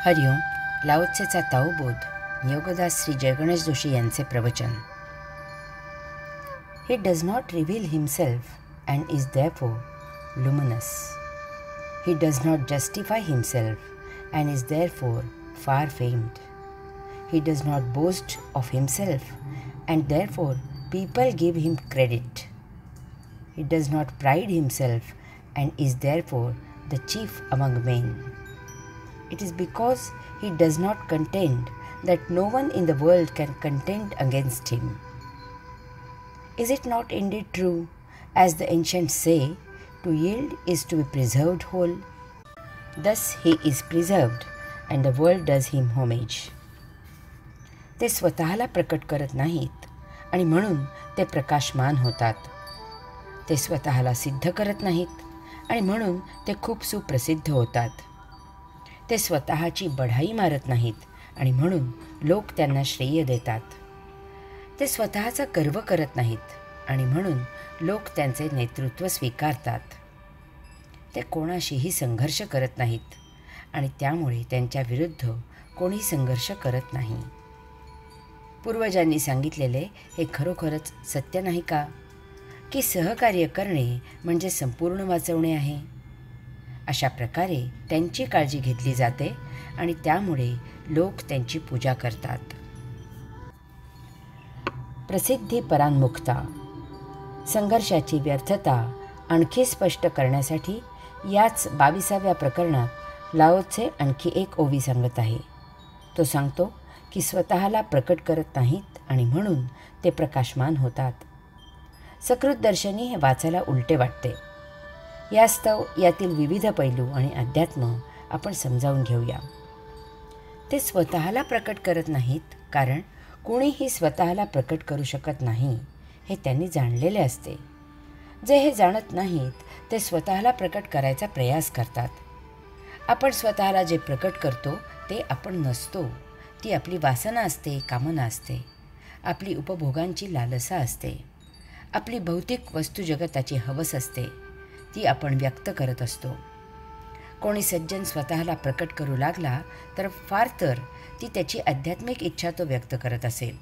हरिओम. लाओत्सेचा ताओबोध योगदास श्री जयगणेश जोशी यांचे प्रवचन. He does not reveal himself and is therefore luminous. He does not justify himself and is therefore far famed. He does not boast of himself and therefore people give him credit. He does not pride himself and is therefore the chief among men. It is because he does not contend that no one in the world can contend against him. Is it not indeed true, as the ancients say, to yield is to be preserved whole? Thus he is preserved and the world does him homage. ते स्वतःला प्रकट करत नाहीत आणि म्हणून ते प्रकाशमान होतात. ते स्वतःला सिद्ध करत नाहीत आणि म्हणून ते खूप सुप्रसिद्ध होतात. ते स्वतःची बढाई मारत नाहीत आणि म्हणून लोक त्यांना श्रेय देतात. ते स्वतःचा गर्व करत नाहीत आणि म्हणून लोक त्यांचे नेतृत्व स्वीकारतात. ते कोणाशीही संघर्ष करत नाहीत आणि त्यामुळे त्यांच्या विरुद्ध कोणी संघर्ष करत नाही. पूर्वजांनी सांगितलेले हे खरोखरच सत्य नाही का, की सहकार्य करणे म्हणजे संपूर्ण वाचवणे आहे. अशा प्रकारे त्यांची काळजी घेतली जाते आणि त्यामुळे लोक त्यांची पूजा करतात. प्रसिद्धी परांमुक्ता. संघर्षाची व्यर्थता आणखी स्पष्ट करण्यासाठी याच 22व्या प्रकरणात लाओत्से आणखी एक ओवी सांगत आहे. तो सांगतो की स्वतःला प्रकट करत नाहीत आणि म्हणून ते प्रकाशमान होतात. सकृतदर्शनी हे वाचायला उलटे वाटते. यास्तव यातील विविध पैलू आणि अध्यात्म आपण समजावून घेऊया. ते स्वतःला प्रकट करत नाहीत कारण कोणीही स्वतःला प्रकट करू शकत नाही हे त्यांनी जाणलेले असते. जे हे जाणत नाहीत ते स्वतःला प्रकट करायचा प्रयास करतात. आपण स्वतःला जे प्रकट करतो ते आपण नसतो. ती आपली वासना असते, कामना असते, आपली उपभोगांची लालसा असते, आपली भौतिक वस्तुजगताची हवस असते. ती आपण व्यक्त करत असतो. कोणी सज्जन स्वतःला प्रकट करू लागला तर फार तर ती त्याची आध्यात्मिक इच्छा तो व्यक्त करत असेल.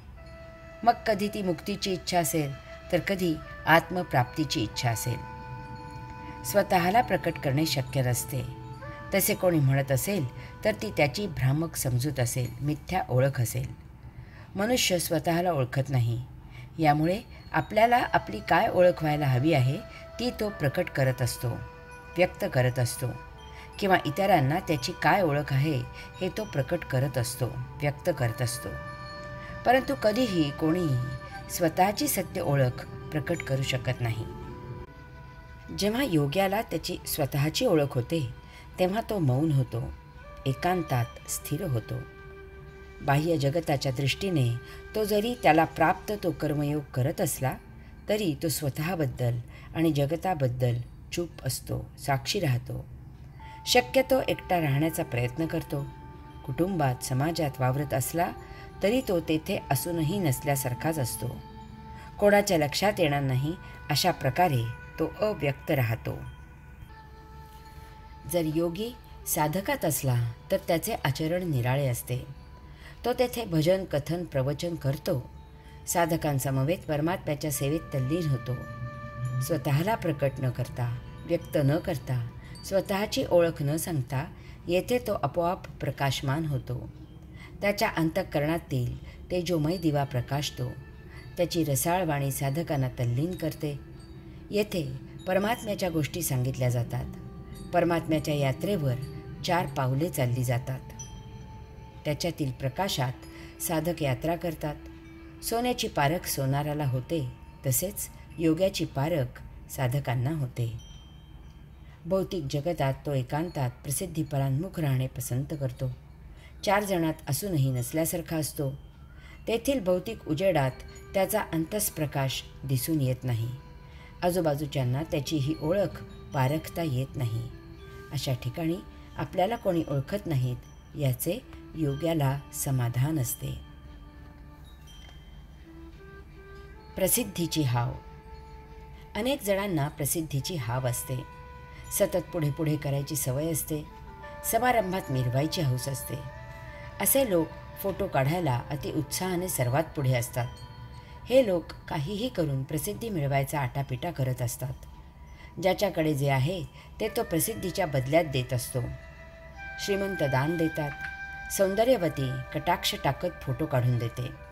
मग कधी ती मुक्तीची इच्छा असेल तर कधी आत्मप्राप्तीची इच्छा असेल. स्वतःला प्रकट करणे शक्य नसते. तसे कोणी म्हणत असेल तर ती त्याची भ्रामक समजूत असेल, मिथ्या ओळख असेल. मनुष्य स्वतःला ओळखत नाही. यामुळे आपल्याला आपली काय ओळख व्हायला हवी आहे ती तो प्रकट करत असतो, व्यक्त करत असतो, किंवा इतरांना त्याची काय ओळख आहे हे तो प्रकट करत असतो, व्यक्त करत असतो. परंतु कधीही कोणीही स्वतःची सत्य ओळख प्रकट करू शकत नाही. जेव्हा योग्याला त्याची स्वतःची ओळख होते तेव्हा तो मौन होतो, एकांतात स्थिर होतो. बाह्य जगताच्या दृष्टीने तो जरी त्याला प्राप्त तो कर्मयोग करत असला तरी तो स्वतःबद्दल आणि जगताबद्दल चूप असतो, साक्षी राहतो. शक्यतो एकटा राहण्याचा प्रयत्न करतो. कुटुंबात, समाजात वावरत असला तरी तो तेथे असूनही नसल्यासारखाच असतो. कोणाच्या लक्षात येणार नाही अशा प्रकारे तो अव्यक्त राहतो. जर योगी साधकात असला तर त्याचे आचरण निराळे असते. तो तेथे भजन, कथन, प्रवचन करतो. साधकांसमवेत परमात्म्याच्या सेवेत तल्लीन होतो. स्वतःला प्रकट न करता, व्यक्त न करता, स्वतःची ओळख न सांगता येथे तो आपोआप प्रकाशमान होतो. त्याच्या अंतःकरणातील तेजोमय दिवा प्रकाशतो. त्याची रसाळ वाणी साधकांना तल्लीन करते. येथे परमात्म्याच्या गोष्टी सांगितल्या जातात. परमात्म्याच्या यात्रेवर 4 पावले चालली जातात. त्याच्यातील प्रकाशात साधक यात्रा करतात. सोन्याची पारख सोनाराला होते तसेच योग्याची पारख साधकांना होते. भौतिक जगतात तो एकांतात प्रसिद्धीपरांमुख राहणे पसंत करतो. 4 जणात असूनही नसल्यासारखा असतो. तेथील भौतिक उजेडात त्याचा अंतस्प्रकाश दिसून येत नाही. आजूबाजूच्यांना त्याची ही ओळख पारखता येत नाही. अशा ठिकाणी आपल्याला कोणी ओळखत नाहीत याचे योग्याला समाधान असते. प्रसिद्धीची हाव. अनेक जणांना प्रसिद्धीची हाव असते. सतत पुढे पुढे करायची सवय असते. समारंभात मिरवायची हौस असते. असे लोक फोटो काढायला अति उत्साहाने सर्वात पुढे असतात. हे लोक काहीही करून प्रसिद्धी मिळवायचा आटापिटा करत असतात. ज्याच्याकडे जे आहे ते तो प्रसिद्धीच्या बदल्यात देत असतो. श्रीमंत दान देतात, सौंदर्यवती कटाक्ष टाकत फोटो काढून देते.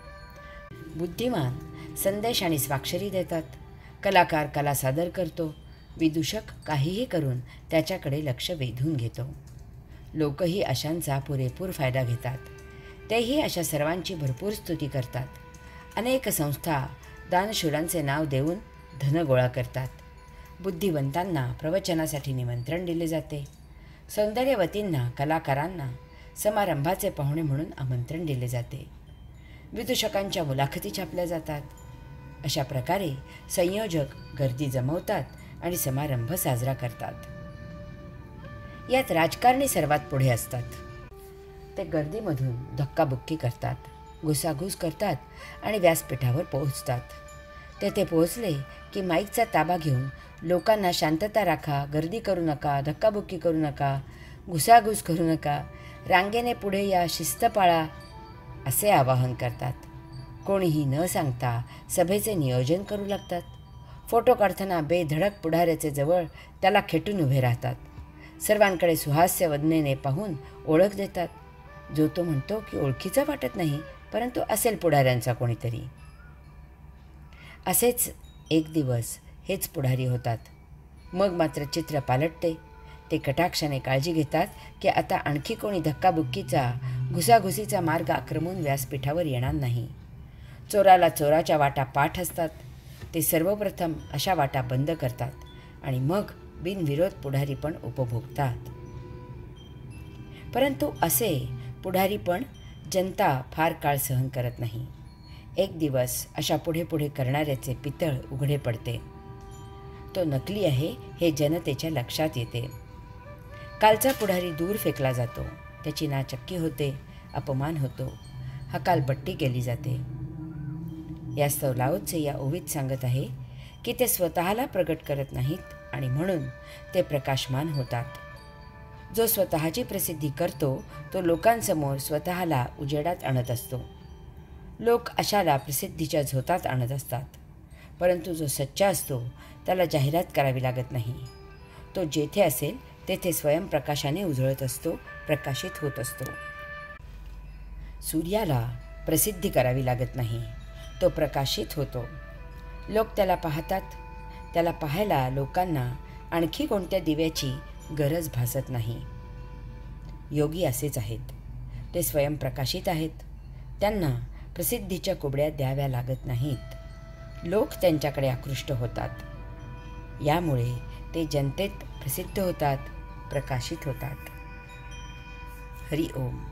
बुद्धिमान संदेश आणि स्वाक्षरी देतात, कलाकार कला सादर करतो, विदूषक काहीही करून त्याच्याकडे लक्ष वेधून घेतो. लोकही अशांचा पुरेपूर फायदा घेतात. तेही अशा सर्वांची भरपूर स्तुती करतात. अनेक संस्था दानशूरांचे नाव देऊन धन गोळा करतात. बुद्धिवंतांना प्रवचनासाठी निमंत्रण दिले जाते. सौंदर्यवतींना, कलाकारांना समारंभाचे पाहुणे म्हणून आमंत्रण दिले जाते. विदूषकांच्या मुलाखती छापल्या जातात. अशा प्रकारे संयोजक गर्दी जमवतात आणि समारंभ साजरा करतात. यात राजकारणी सर्वात पुढे असतात. ते गर्दीमधून धक्काबुक्की करतात, घुसाघूस करतात आणि व्यासपीठावर पोहोचतात. तेथे पोहोचले की माईकचा ताबा घेऊन लोकांना शांतता राखा, गर्दी करू नका, धक्काबुक्की करू नका, घुसाघूस करू नका, रांगेने पुढे या, शिस्त पाळा असे आवाहन करतात. कोणीही न सांगता सभेचे नियोजन करू लागतात. फोटो काढताना बेधडक पुढाऱ्याचे जवळ त्याला खेटून उभे राहतात. सर्वांकडे सुहास्य वदनेने पाहून ओळख देतात. जो तो म्हणतो की ओळखीचा वाटत नाही, परंतु असेल पुढाऱ्यांचा कोणीतरी. असेच एक दिवस हेच पुढारी होतात. मग मात्र चित्र पालटते. ते कटाक्षाने काळजी घेतात की आता आणखी कोणी धक्काबुक्कीचा, घुसाघुसीचा मार्ग आक्रमून व्यासपीठावर येणार नाही. चोराला चोराच्या वाटा पाठ असतात. ते सर्वप्रथम अशा वाटा बंद करतात आणि मग बिनविरोध पुढारी पण उपभोगतात. परंतु असे पुढारी पण जनता फार काळ सहन करत नाही. एक दिवस अशा पुढे पुढे करणाऱ्याचे पितळ उघडे पडते. तो नकली आहे हे जनतेच्या लक्षात येते. कालचा पुढारी दूर फेकला जातो. त्याची नाचक्की होते, अपमान होतो, हकालपट्टी केली जाते. यास्तव लाओत्से या ओवीत सांगत आहे की ते स्वतःला प्रगट करत नाहीत आणि म्हणून ते प्रकाशमान होतात. जो स्वतःची प्रसिद्धी करतो तो लोकांसमोर स्वतःला उजेडात आणत असतो. लोक अशाला प्रसिद्धीच्या झोतात आणत असतात. परंतु जो सच्चा असतो त्याला जाहिरात करावी लागत नाही. तो जेथे असेल तेथे स्वयंप्रकाशाने उजळत असतो, प्रकाशित होत असतो. सूर्याला प्रसिद्धी करावी लागत नाही, तो प्रकाशित होतो. लोक त्याला पाहतात. त्याला पाहायला लोकांना आणखी कोणत्या दिव्याची गरज भासत नाही. योगी असेच आहेत. ते स्वयंप्रकाशित आहेत. त्यांना प्रसिद्धीच्या कुबड्या द्याव्या लागत नाहीत. लोक त्यांच्याकडे आकृष्ट होतात. यामुळे ते जनतेत प्रसिद्ध होतात, प्रकाशित होतात. हरि ओम.